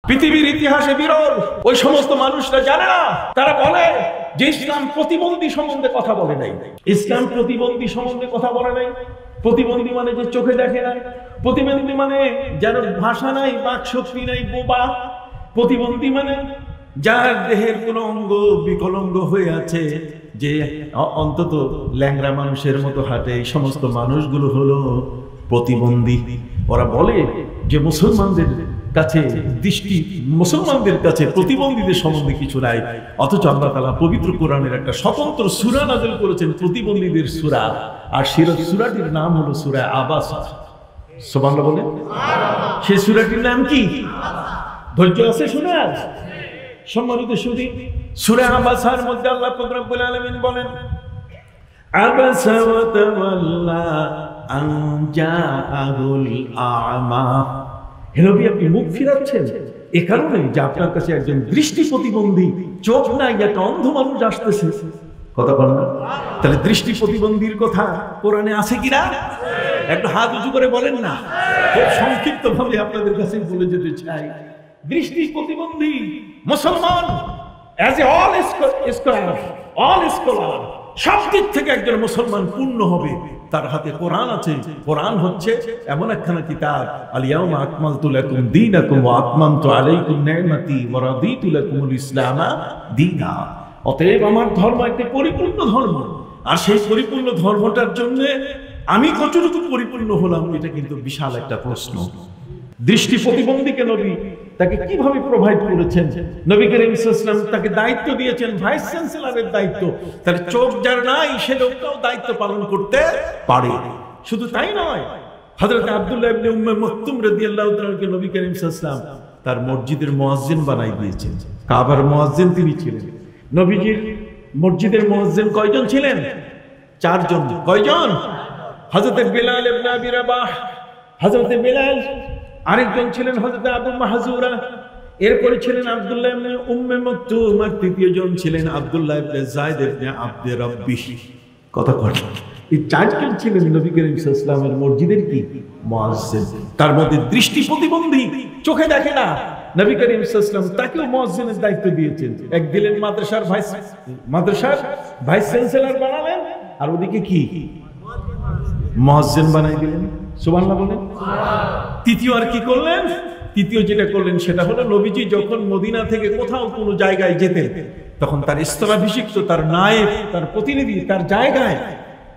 পৃথিবীর ইতিহাসে বিরল। ওই সমস্ত মানুষরা জানে না, তারা বলে যে ইসলাম প্রতিবন্ধী সম্বন্ধে কথা বলে নাই। ইসলাম প্রতিবন্ধী সম্বন্ধে কথা বলে নাই। প্রতিবন্ধী মানে যে চোখে দেখে না, প্রতিবন্ধী মানে যার ভাষা নাই, বাক শক্তি নাই, বোবা। প্রতিবন্ধী মানে যার দেহের কোনো অঙ্গ বিকলাঙ্গ হয়ে আছে, যে অন্তত ল্যাংড়া মানুষের মতো হাঁটে, এই সমস্ত মানুষগুলো হলো প্রতিবন্ধী। ওরা বলে যে মুসলমানদের কাছে মুসলমানদের কাছে প্রতিবন্ধীদের সম্বন্ধে কিছু নাই, অথচ আল্লাহ তাআলা পবিত্র কোরআনের একটা স্বতন্ত্র সূরা নাযিল করেছেন প্রতিবন্ধীদের সূরা, আর সেই সূরাটির নাম হলো সূরা আবাসা। সুবহানাল্লাহ বলেন। সেই সূরাটির নাম কি? ধৈর্য আছে শোনার? সম্মানিত সুধী, সূরা আবাসার মধ্যে আল্লাহ পাক রব্বুল আলামিন বলেন, আবাসা ওয়া তাওয়াল্লা আন জাআহুল আ'মা। হে নবী, আপনি মুখ ফিরাচ্ছেন এ কারণে যে আপনার কাছে একজন দৃষ্টি প্রতিবন্ধী, চোখ নাই, একটা অন্ধ মানুষ আসতেছে। কথা বলেন না? তাহলে দৃষ্টি প্রতিবন্ধীর কথা কোরআনে আছে কিনা? একটা হাত উঁচু করে বলেন না। খুব সংক্ষিপ্ত ভাবে আপনাদের কাছে বলে যেতে চাই, দৃষ্টি প্রতিবন্ধী মুসলমান অ্যাজ এ অল স্কলার সব দিক থেকে একজন মুসলমান পূর্ণ হবে। তার হাতে কোরআন আছে। কোরআন হচ্ছে এমন একখানা কিতাব, আল ইয়াউমা আকমালতু লাকুম দীনাকুম ওয়া আতমামতু আলাইকুম নি'মাতি ওয়া রাদিতু লাকুমুল ইসলামা দীনা। অতএব আমার ধর্ম একটি পরিপূর্ণ ধর্ম, আর সেই পরিপূর্ণ ধর্মটার জন্য আমি কতটুকু পরিপূর্ণ হলাম, এটা কিন্তু বিশাল একটা প্রশ্ন। দৃষ্টি প্রতিবন্ধীকে নবী তাকে কিভাবে প্রোভাইড করেছেন? নবী করিম সাল্লাল্লাহু আলাইহি ওয়াসাল্লাম তাকে দায়িত্ব দিয়েছেন ভাইস চ্যান্সেলরের দায়িত্ব। তাহলে চোখ যার নাই সে লোকটাও দায়িত্ব পালন করতে পারে। শুধু তাই নয়, হযরত আব্দুল্লাহ ইবনে উম্মে মাকতুম রাদিয়াল্লাহু তাআলাকে নবী করিম সাল্লাল্লাহু আলাইহি ওয়াসাল্লাম তার মসজিদের মুয়াজ্জিন বানাই দিয়েছেন। কাবার মুয়াজ্জিন তিনি ছিলেন। নবীজির মসজিদের মুয়াজ্জিন কয়জন ছিলেন? 4 জন। কয়জন? হযরত বিলাল ইবনে আবি রাবাহ, হযরত বিলাল, আরেকজন ছিলেন হযরত আবু মাহজুরা, এরপরে ছিলেন আব্দুল্লাহ ইবনে উম্মে মাকতুম, আর তৃতীয় জন ছিলেন আব্দুল্লাহ ইবনে যায়েদ ইবনে আব্দে রাব্বি। কথা কথা এই 4 জন ছিলেন নবী করিম সাল্লাল্লাহু আলাইহি ওয়াসাল্লামের মসজিদের কি মুয়াজ্জিন। তার মধ্যে দৃষ্টি প্রতিবন্ধী, চোখে দেখে না, নবী করিম সাল্লাল্লাহু আলাইহি ওয়াসাল্লাম তাকেও মুয়াজ্জিনের দায়িত্ব দিয়েছেন। এক দিলেন মাদ্রাসার ভাইস চ্যান্সেলর বানালেন, আর ওদিকে কি মুয়াজ্জিন বানাই দিলেন। সুবহানাল্লাহ বলেন। তৃতীয় আর কি করলেন? তৃতীয় যেটা করলেন সেটা হলো, নবীজি যখন মদিনা থেকে কোথাও কোনো জায়গায় যেতেন, তখন তার স্থলাভিষিক্ত, তার নায়েব, তার প্রতিনিধি, তার জায়গায়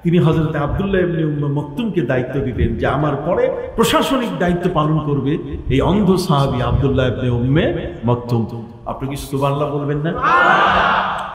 তিনি হযরত আব্দুল্লাহ ইবনে উম্মে মাকতুমকে দায়িত্ব দিতেন যে আমার পরে প্রশাসনিক দায়িত্ব পালন করবে এই অন্ধ সাহাবী আব্দুল্লাহ ইবনে উম্মে মাকতুম। আপনি কি সুবহানাল্লাহ বলবেন না?